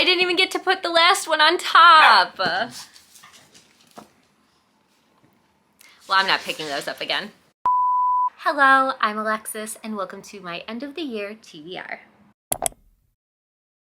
I didn't even get to put the last one on top. Well, I'm not picking those up again. Hello, I'm Alexis, and welcome to my end of the year TBR.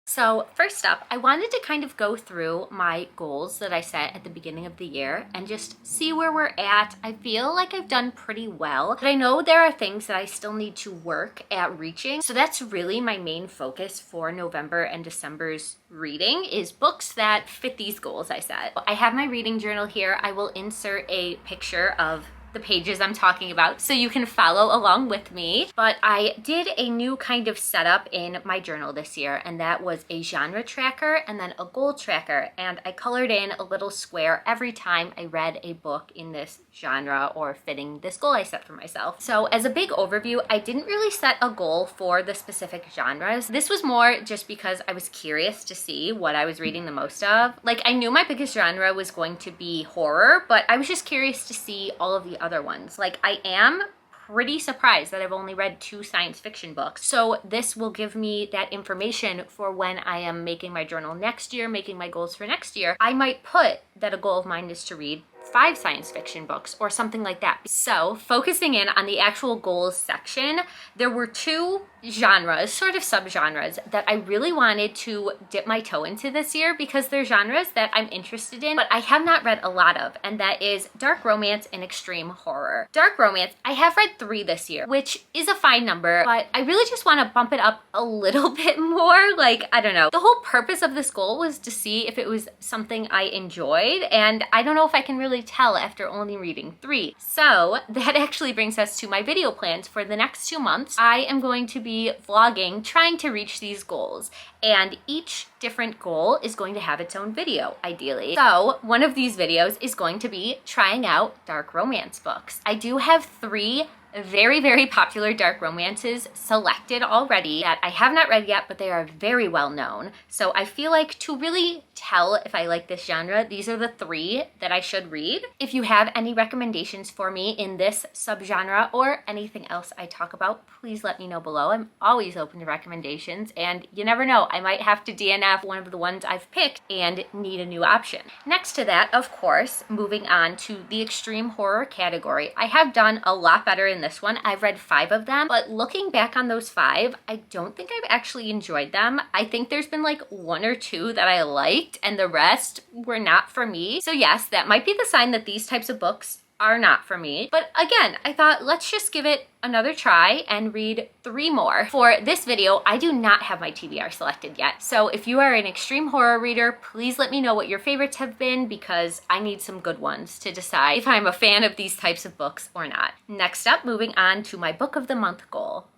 So first up, I wanted to kind of go through my goals that I set at the beginning of the year and just see where we're at. I feel like I've done pretty well, but I know there are things that I still need to work at reaching. So that's really my main focus for November and December's reading, is books that fit these goals I set. I have my reading journal here. I will insert a picture of the pages I'm talking about so you can follow along with me. But I did a new kind of setup in my journal this year, and that was a genre tracker and then a goal tracker, and I colored in a little square every time I read a book in this genre or fitting this goal I set for myself. So as a big overview, I didn't really set a goal for the specific genres. This was more just because I was curious to see what I was reading the most of. Like, I knew my biggest genre was going to be horror, but I was just curious to see all of the other ones. Like, I am pretty surprised that I've only read 2 science fiction books. So this will give me that information for when I am making my journal next year, making my goals for next year. I might put that a goal of mine is to read 5 science fiction books or something like that. So focusing in on the actual goals section, there were 2 genres, sort of subgenres, that I really wanted to dip my toe into this year because they're genres that I'm interested in, but I have not read a lot of, and that is dark romance and extreme horror. Dark romance, I have read 3 this year, which is a fine number, but I really just want to bump it up a little bit more. Like, I don't know. The whole purpose of this goal was to see if it was something I enjoyed, and I don't know if I can really tell after only reading 3. So that actually brings us to my video plans for the next 2 months. I am going to be vlogging, trying to reach these goals, and each different goal is going to have its own video, ideally. So one of these videos is going to be trying out dark romance books. I do have 3 very, very popular dark romances selected already that I have not read yet, but they are very well known. So I feel like to really tell if I like this genre, these are the 3 that I should read. If you have any recommendations for me in this subgenre or anything else I talk about, please let me know below. I'm always open to recommendations, and you never know, I might have to DNF one of the ones I've picked and need a new option. Next to that, of course, moving on to the extreme horror category, I have done a lot better in this one. I've read 5 of them, but looking back on those 5, I don't think I've actually enjoyed them. I think there's been like 1 or 2 that I liked, and the rest were not for me. So yes, that might be the sign that these types of books are not for me. But again, I thought, let's just give it another try and read 3 more. For this video, I do not have my TBR selected yet. So if you are an extreme horror reader, please let me know what your favorites have been, because I need some good ones to decide if I'm a fan of these types of books or not. Next up, moving on to my book of the month goal.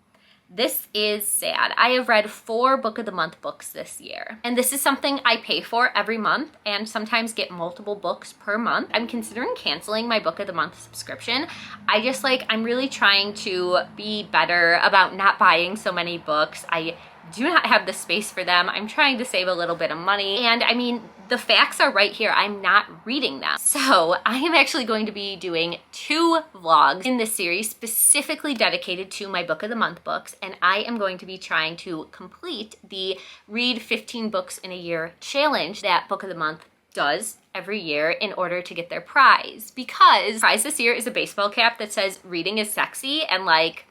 This is sad. I have read 4 book of the month books this year, and this is something I pay for every month and sometimes get multiple books per month. I'm considering canceling my book of the month subscription. I'm really trying to be better about not buying so many books. I do not have the space for them. I'm trying to save a little bit of money, and I mean, the facts are right here. I'm not reading them. So I am actually going to be doing 2 vlogs in this series specifically dedicated to my book of the month books, and I am going to be trying to complete the read 15 books in a year challenge that book of the month does every year in order to get their prize, because the prize this year is a baseball cap that says reading is sexy, and like,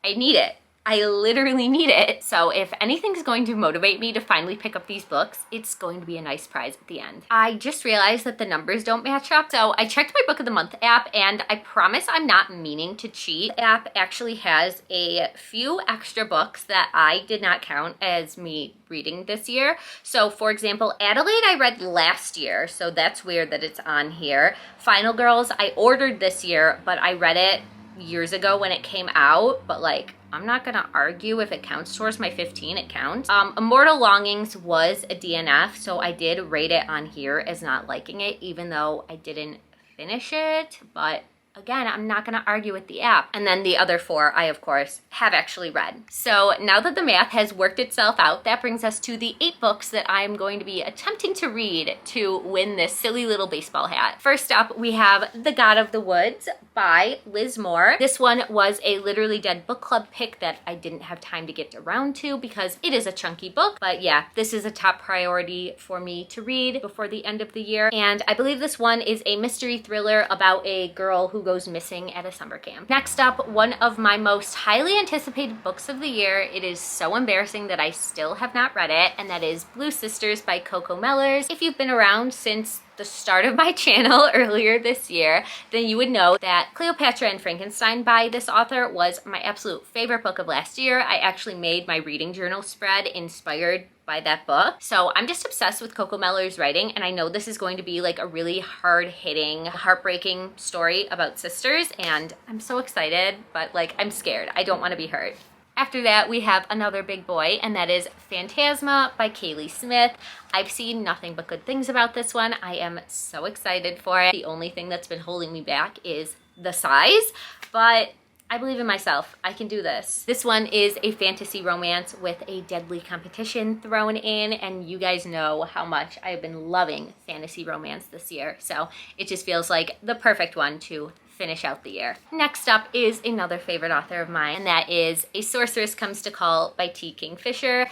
I need it. I literally need it. So if anything's going to motivate me to finally pick up these books, it's going to be a nice prize at the end. I just realized that the numbers don't match up. So I checked my book of the month app, and I promise I'm not meaning to cheat. The app actually has a few extra books that I did not count as me reading this year. So for example, Adelaide I read last year, so that's weird that it's on here. Final Girls I ordered this year, but I read it years ago when it came out, but like, I'm not gonna argue if it counts towards my 15, it counts. Immortal Longings was a DNF, so I did rate it on here as not liking it, even though I didn't finish it, but Again, I'm not gonna argue with the app. And then the other 4 I, of course, have actually read. So now that the math has worked itself out, that brings us to the 8 books that I'm going to be attempting to read to win this silly little baseball hat. First up, we have The God of the Woods by Liz Moore. This one was a Literally Dead book club pick that I didn't have time to get around to because it is a chunky book. But yeah, this is a top priority for me to read before the end of the year. And I believe this one is a mystery thriller about a girl who goes missing at a summer camp. Next up, one of my most highly anticipated books of the year. It is so embarrassing that I still have not read it, and that is Blue Sisters by Coco Mellers. If you've been around since the start of my channel earlier this year, then you would know that Cleopatra and Frankenstein by this author was my absolute favorite book of last year. I actually made my reading journal spread inspired by that book. So I'm just obsessed with Coco Mellers' writing, and I know this is going to be like a really hard-hitting, heartbreaking story about sisters, and I'm so excited, but like I'm scared. I don't want to be hurt. After that, we have another big boy, and that is Phantasma by Kaylee Smith. I've seen nothing but good things about this one. I am so excited for it. The only thing that's been holding me back is the size, but I believe in myself. I can do this. This one is a fantasy romance with a deadly competition thrown in, and you guys know how much I've been loving fantasy romance this year, so it just feels like the perfect one to finish out the year. Next up is another favorite author of mine, and that is A Sorceress Comes to Call by T. Kingfisher.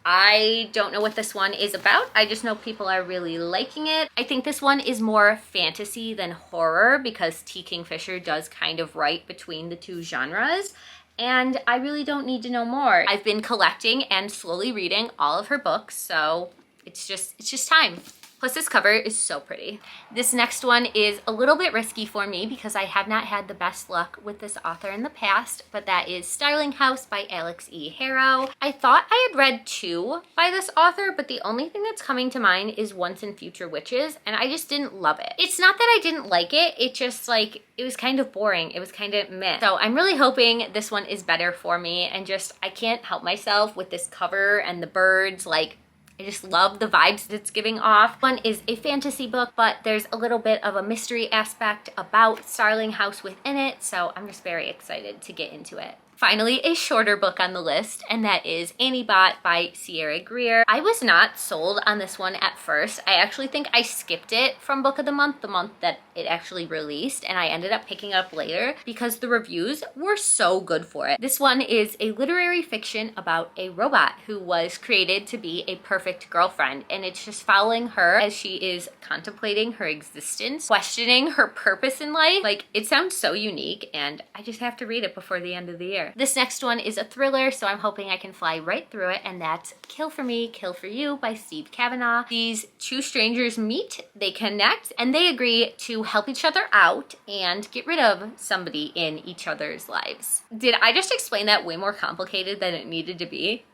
I don't know what this one is about. I just know people are really liking it. I think this one is more fantasy than horror because T. Kingfisher does kind of write between the two genres, and I really don't need to know more. I've been collecting and slowly reading all of her books, so it's just time. Plus this cover is so pretty. This next one is a little bit risky for me because I have not had the best luck with this author in the past, but that is Starling House by Alex E. Harrow. I thought I had read 2 by this author, but the only thing that's coming to mind is Once and Future Witches, and I just didn't love it. It's not that I didn't like it, it just like, it was kind of boring. It was kind of meh. So I'm really hoping this one is better for me, and just, I can't help myself with this cover and the birds, like, I just love the vibes that it's giving off. One is a fantasy book, but there's a little bit of a mystery aspect about Starling House within it, so I'm just very excited to get into it. Finally, a shorter book on the list, and that is Annie Bot by Sierra Greer. I was not sold on this one at first. I actually think I skipped it from Book of the month that it actually released, and I ended up picking it up later because the reviews were so good for it. This one is a literary fiction about a robot who was created to be a perfect girlfriend, and it's just following her as she is contemplating her existence, questioning her purpose in life. Like, it sounds so unique, and I just have to read it before the end of the year. This next one is a thriller, so I'm hoping I can fly right through it, and that's Kill for Me, Kill for You by Steve Kavanaugh. These two strangers meet, they connect, and they agree to help each other out and get rid of somebody in each other's lives. Did I just explain that way more complicated than it needed to be?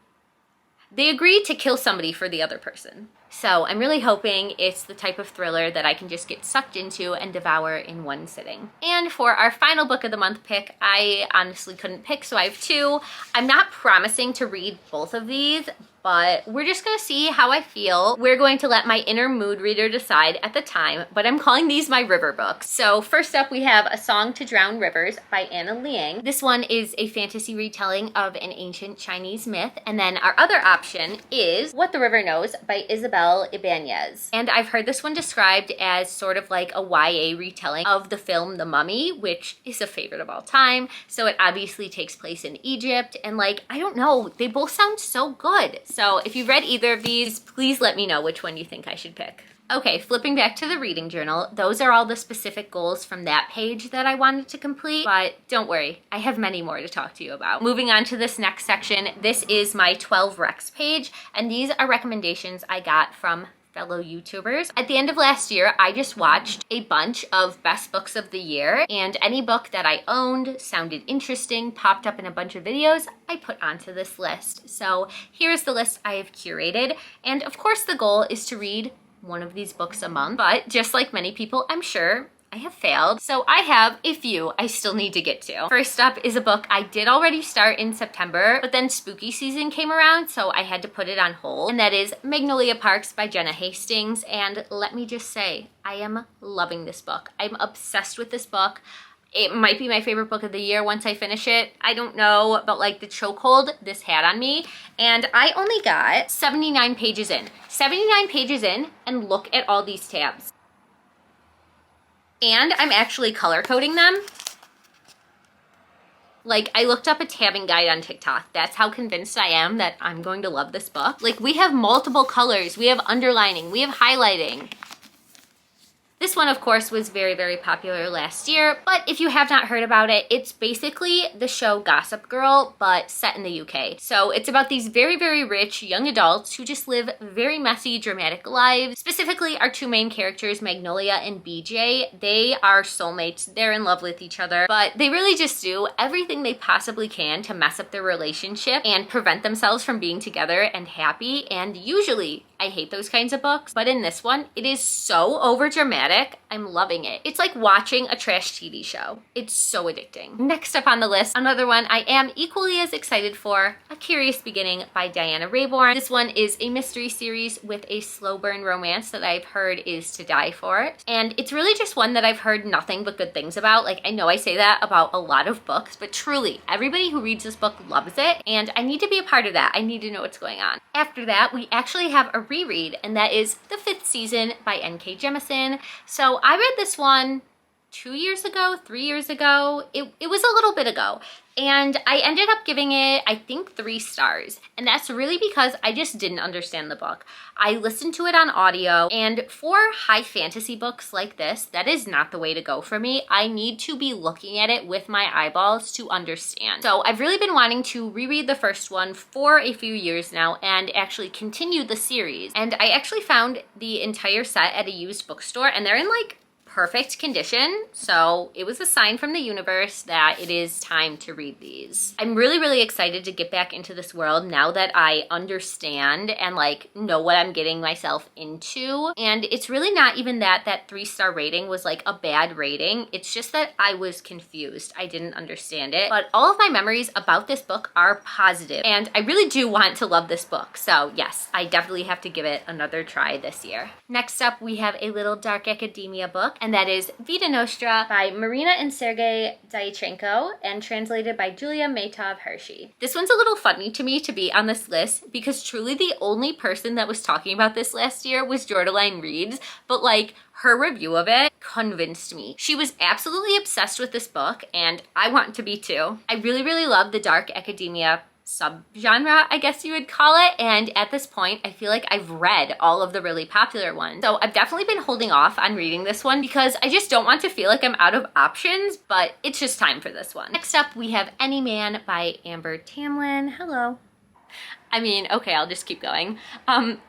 They agree to kill somebody for the other person. So I'm really hoping it's the type of thriller that I can just get sucked into and devour in one sitting. And for our final book of the month pick, I honestly couldn't pick, so I have 2. I'm not promising to read both of these, but we're just gonna see how I feel. We're going to let my inner mood reader decide at the time, but I'm calling these my river books. So first up, we have A Song to Drown Rivers by Anna Liang. This one is a fantasy retelling of an ancient Chinese myth. And then our other option is What the River Knows by Isabel Ibanez. And I've heard this one described as sort of like a YA retelling of the film The Mummy, which is a favorite of all time. So it obviously takes place in Egypt, and like, I don't know, they both sound so good. So if you've read either of these, please let me know which one you think I should pick. Okay, flipping back to the reading journal, those are all the specific goals from that page that I wanted to complete, but don't worry, I have many more to talk to you about. Moving on to this next section, this is my 12 recs page, and these are recommendations I got from fellow YouTubers. At the end of last year, I just watched a bunch of best books of the year, and any book that I owned, sounded interesting, popped up in a bunch of videos, I put onto this list. So here's the list I have curated, and of course the goal is to read one of these books a month, but just like many people, I'm sure, I have failed. So I have a few I still need to get to. First up is a book I did already start in September, but then spooky season came around, so I had to put it on hold. And that is Magnolia Parks by Jenna Hastings. And let me just say, I am loving this book. I'm obsessed with this book. It might be my favorite book of the year once I finish it. I don't know, but like the chokehold this had on me. And I only got 79 pages in. 79 pages in, and look at all these tabs. And I'm actually color coding them. Like, I looked up a tabbing guide on TikTok. That's how convinced I am that I'm going to love this book. Like, we have multiple colors. We have underlining. We have highlighting. This one, of course, was very, very popular last year, but if you have not heard about it, it's basically the show Gossip Girl, but set in the UK. So it's about these very, very rich young adults who just live very messy, dramatic lives. Specifically, our two main characters, Magnolia and BJ, they are soulmates. They're in love with each other, but they really just do everything they possibly can to mess up their relationship and prevent themselves from being together and happy. And usually, I hate those kinds of books, but in this one, it is so over dramatic. I'm loving it. It's like watching a trash TV show. It's so addicting. Next up on the list, another one I am equally as excited for, A Curious Beginning by Diana Raybourn. This one is a mystery series with a slow burn romance that I've heard is to die for. And it's really just one that I've heard nothing but good things about. Like, I know I say that about a lot of books, but truly, everybody who reads this book loves it, and I need to be a part of that. I need to know what's going on. After that, we actually have a reread, and that is The Fifth Season by N.K. Jemisin. So I read this one 2 years ago, 3 years ago. It was a little bit ago. And I ended up giving it, I think, 3 stars. And that's really because I just didn't understand the book. I listened to it on audio, and for high fantasy books like this, that is not the way to go for me. I need to be looking at it with my eyeballs to understand. So I've really been wanting to reread the first one for a few years now and actually continue the series. And I actually found the entire set at a used bookstore, and they're in like perfect condition, so it was a sign from the universe that it is time to read these. I'm really, really excited to get back into this world now that I understand and like know what I'm getting myself into. And it's really not even that 3-star rating was like a bad rating. It's just that I was confused. I didn't understand it. But all of my memories about this book are positive, and I really do want to love this book. So yes, I definitely have to give it another try this year. Next up, we have a little dark academia book, and that is Vita Nostra by Marina and Sergei Dyachenko and translated by Julia Maytov Hershey. This one's a little funny to me to be on this list because truly the only person that was talking about this last year was Jordaline Reads, but like her review of it convinced me. She was absolutely obsessed with this book, and I want to be too. I really, really love the dark academia subgenre, I guess you would call it, and at this point I feel like I've read all of the really popular ones. So I've definitely been holding off on reading this one because I just don't want to feel like I'm out of options, but it's just time for this one. Next up, we have Any Man by Amber Tamlin. Hello. I mean, okay, I'll just keep going.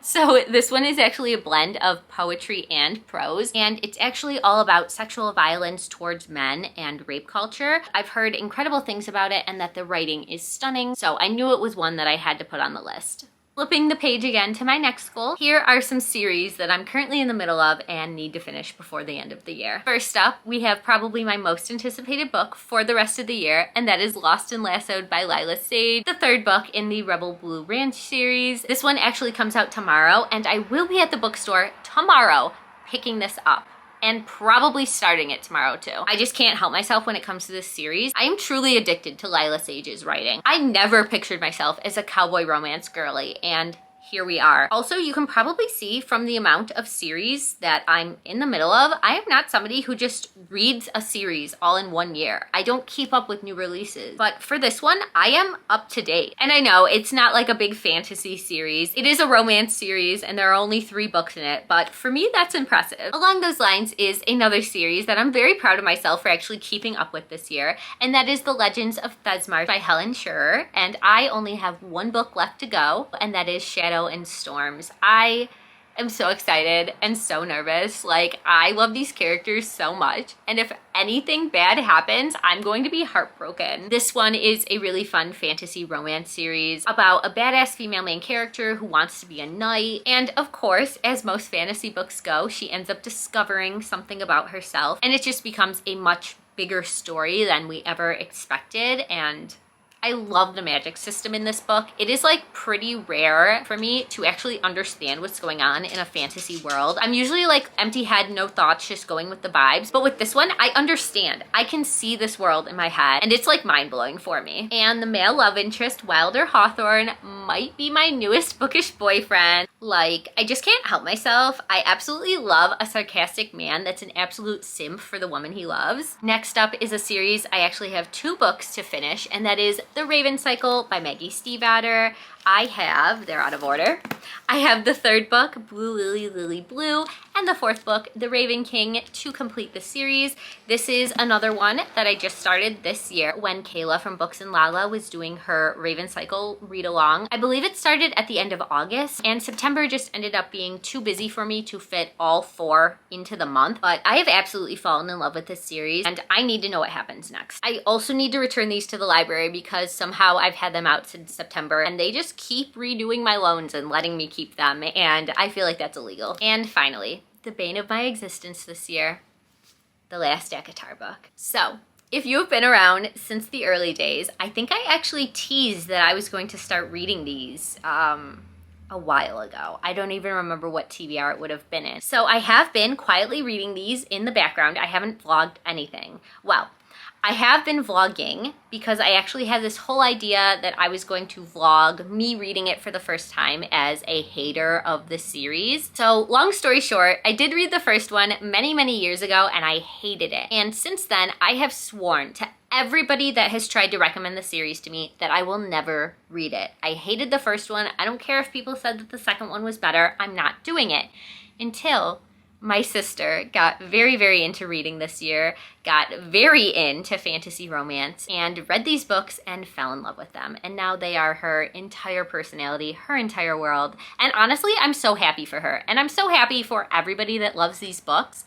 So this one is actually a blend of poetry and prose, and it's actually all about sexual violence towards men and rape culture. I've heard incredible things about it and that the writing is stunning, so I knew it was one that I had to put on the list. Flipping the page again to my next goal, here are some series that I'm currently in the middle of and need to finish before the end of the year. First up, we have probably my most anticipated book for the rest of the year, and that is Lost and Lassoed by Lila Sage, the 3rd book in the Rebel Blue Ranch series. This one actually comes out tomorrow, and I will be at the bookstore tomorrow picking this up and probably starting it tomorrow too. I just can't help myself when it comes to this series. I am truly addicted to Lila Sage's writing. I never pictured myself as a cowboy romance girly, and here we are. Also, you can probably see from the amount of series that I'm in the middle of, I am not somebody who just reads a series all in one year. I don't keep up with new releases. But for this one, I am up to date. And I know it's not like a big fantasy series. It is a romance series and there are only 3 books in it, but for me, that's impressive. Along those lines is another series that I'm very proud of myself for actually keeping up with this year, and that is The Legends of Thesmar by Helen Schurer. And I only have 1 book left to go, and that is Shadow and Storms. I am so excited and so nervous. Like, I love these characters so much, and if anything bad happens, I'm going to be heartbroken. This one is a really fun fantasy romance series about a badass female main character who wants to be a knight, and of course, as most fantasy books go, she ends up discovering something about herself, and it just becomes a much bigger story than we ever expected, and I love the magic system in this book. It is like pretty rare for me to actually understand what's going on in a fantasy world. I'm usually like empty head, no thoughts, just going with the vibes. But with this one, I understand. I can see this world in my head and it's like mind blowing for me. And the male love interest, Wilder Hawthorne, might be my newest bookish boyfriend. Like, I just can't help myself. I absolutely love a sarcastic man that's an absolute simp for the woman he loves. Next up is a series I actually have 2 books to finish, and that is The Raven Cycle by Maggie Stiefvater. They're out of order. I have the 3rd book, Blue Lily, Lily Blue, and the 4th book, The Raven King, to complete the series. This is another one that I just started this year when Kayla from Books and Lala was doing her Raven Cycle read along. I believe it started at the end of August, and September just ended up being too busy for me to fit all 4 into the month, but I have absolutely fallen in love with this series and I need to know what happens next. I also need to return these to the library because somehow I've had them out since September and they just keep redoing my loans and letting me keep them, and I feel like that's illegal. And finally, the bane of my existence this year, the last ACOTAR book. So, if you've been around since the early days, I think I actually teased that I was going to start reading these a while ago. I don't even remember what TBR it would have been in. So I have been quietly reading these in the background. I haven't vlogged anything. Well, I have been vlogging because I actually had this whole idea that I was going to vlog me reading it for the first time as a hater of the series. So long story short, I did read the first one many, many years ago and I hated it. And since then, I have sworn to everybody that has tried to recommend the series to me that I will never read it. I hated the first one. I don't care if people said that the second one was better. I'm not doing it. Until my sister got very, very into reading this year, got very into fantasy romance, and read these books and fell in love with them. And now they are her entire personality, her entire world. And honestly, I'm so happy for her. And I'm so happy for everybody that loves these books,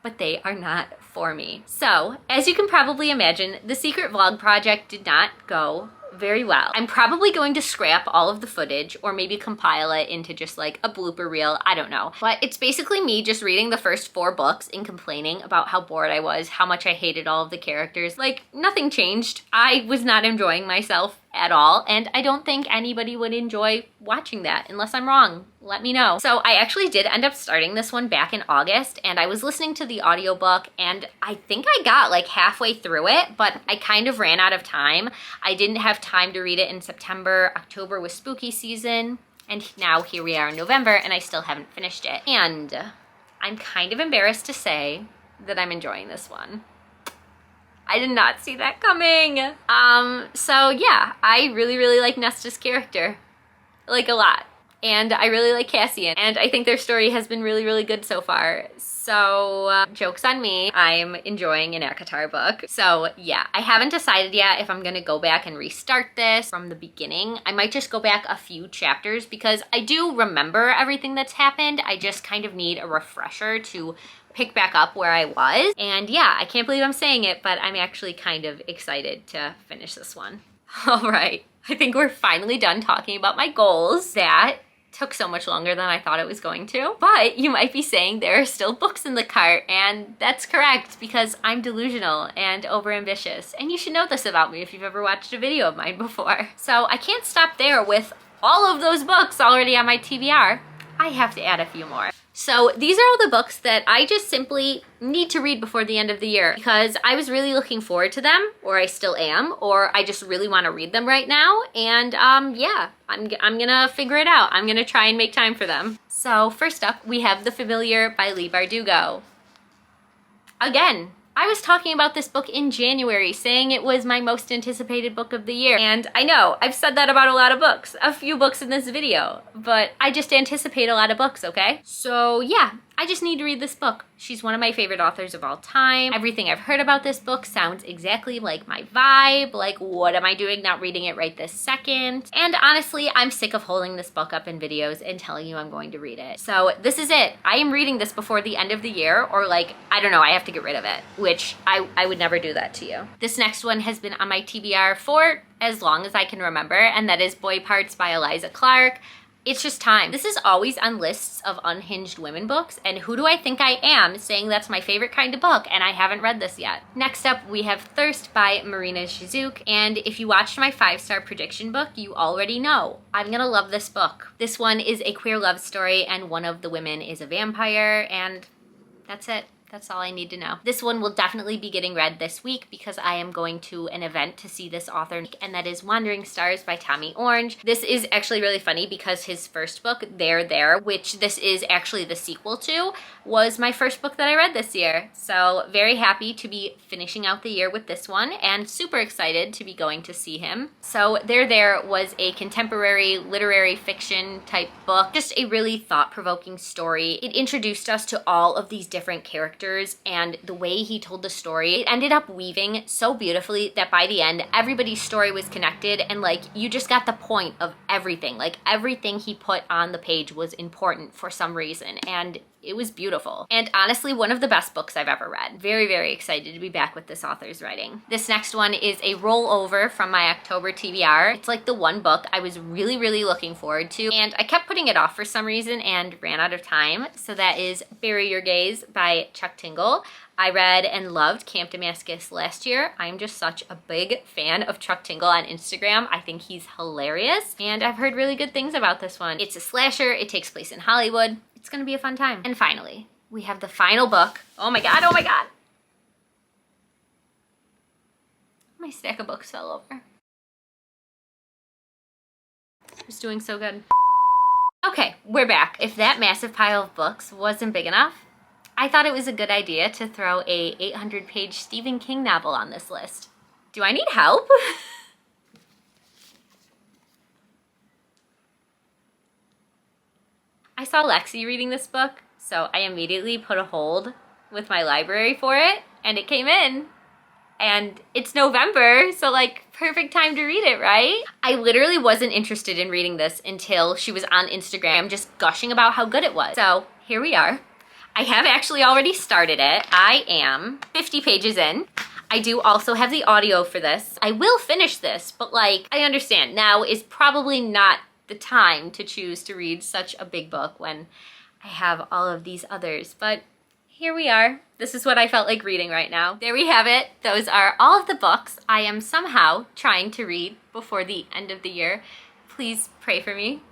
but they are not for me. So, as you can probably imagine, the secret vlog project did not go very well. I'm probably going to scrap all of the footage or maybe compile it into just like a blooper reel. I don't know. But it's basically me just reading the first 4 books and complaining about how bored I was, how much I hated all of the characters. Like, nothing changed. I was not enjoying myself at all, and I don't think anybody would enjoy watching that unless I'm wrong. Let me know. So I actually did end up starting this one back in August, and I was listening to the audiobook, and I think I got like halfway through it, but I kind of ran out of time. I didn't have time to read it in September. October was spooky season, and now here we are in November, and I still haven't finished it. And I'm kind of embarrassed to say that I'm enjoying this one. I did not see that coming. So yeah, I really, really like Nesta's character. Like, a lot. And I really like Cassian. And I think their story has been really, really good so far. So, joke's on me. I'm enjoying an ACOTAR book. So yeah, I haven't decided yet if I'm gonna go back and restart this from the beginning. I might just go back a few chapters because I do remember everything that's happened. I just kind of need a refresher to pick back up where I was. And yeah, I can't believe I'm saying it, but I'm actually kind of excited to finish this one. All right, I think we're finally done talking about my goals. That took so much longer than I thought it was going to. But you might be saying there are still books in the cart, and that's correct because I'm delusional and overambitious. And you should know this about me if you've ever watched a video of mine before. So I can't stop there with all of those books already on my TBR. I have to add a few more. So these are all the books that I just simply need to read before the end of the year because I was really looking forward to them, or I still am, or I just really want to read them right now. And yeah, I'm gonna figure it out. I'm gonna try and make time for them. So first up, we have The Familiar by Leigh Bardugo. Again, I was talking about this book in January, saying it was my most anticipated book of the year. And I know, I've said that about a lot of books, a few books in this video, but I just anticipate a lot of books, okay? So yeah, I just need to read this book. She's one of my favorite authors of all time. Everything I've heard about this book sounds exactly like my vibe. Like, what am I doing not reading it right this second? And honestly, I'm sick of holding this book up in videos and telling you I'm going to read it. So this is it. I am reading this before the end of the year, or like, I don't know, I have to get rid of it, which I would never do that to you. This next one has been on my TBR for as long as I can remember, and that is Boy Parts by Eliza Clark. It's just time. This is always on lists of unhinged women books, and who do I think I am saying that's my favorite kind of book and I haven't read this yet? Next up, we have Thirst by Marina Shizuk, and if you watched my 5-star prediction book, you already know I'm gonna love this book. This one is a queer love story, and one of the women is a vampire, and that's it. That's all I need to know. This one will definitely be getting read this week because I am going to an event to see this author, and that is Wandering Stars by Tommy Orange. This is actually really funny because his first book, There, which this is actually the sequel to, was my first book that I read this year. So very happy to be finishing out the year with this one and super excited to be going to see him. So There was a contemporary literary fiction type book, just a really thought-provoking story. It introduced us to all of these different characters, and the way he told the story, it ended up weaving so beautifully that by the end, everybody's story was connected, and like you just got the point of everything. Like everything he put on the page was important for some reason, and it was beautiful. And honestly, one of the best books I've ever read. Very, very excited to be back with this author's writing. This next one is a rollover from my October TBR. It's like the one book I was really, really looking forward to, and I kept putting it off for some reason and ran out of time. So that is Bury Your Gaze by Chuck Tingle. I read and loved Camp Damascus last year. I'm just such a big fan of Chuck Tingle on Instagram. I think he's hilarious, and I've heard really good things about this one. It's a slasher. It takes place in Hollywood. It's gonna be a fun time. And finally, we have the final book. Oh my God, oh my God. My stack of books fell over. It was doing so good. Okay, we're back. If that massive pile of books wasn't big enough, I thought it was a good idea to throw a 800-page Stephen King novel on this list. Do I need help? I saw Lexi reading this book, so I immediately put a hold with my library for it, and it came in. And it's November, so like perfect time to read it, right? I literally wasn't interested in reading this until she was on Instagram just gushing about how good it was. So here we are. I have actually already started it. I am 50 pages in. I do also have the audio for this. I will finish this, but like, I understand now is probably not the time to choose to read such a big book when I have all of these others, but here we are. This is what I felt like reading right now. There we have it. Those are all of the books I am somehow trying to read before the end of the year. Please pray for me.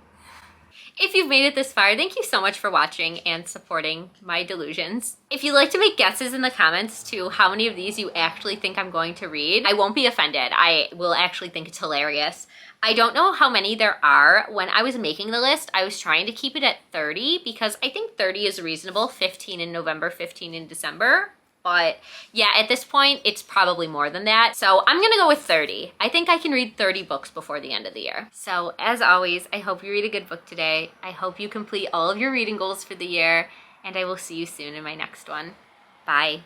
If you've made it this far, thank you so much for watching and supporting my delusions. If you'd like to make guesses in the comments to how many of these you actually think I'm going to read, I won't be offended. I will actually think it's hilarious. I don't know how many there are. When I was making the list, I was trying to keep it at 30 because I think 30 is reasonable, 15 in November, 15 in December. But yeah, at this point, it's probably more than that. So I'm gonna go with 30. I think I can read 30 books before the end of the year. So as always, I hope you read a good book today. I hope you complete all of your reading goals for the year, and I will see you soon in my next one. Bye.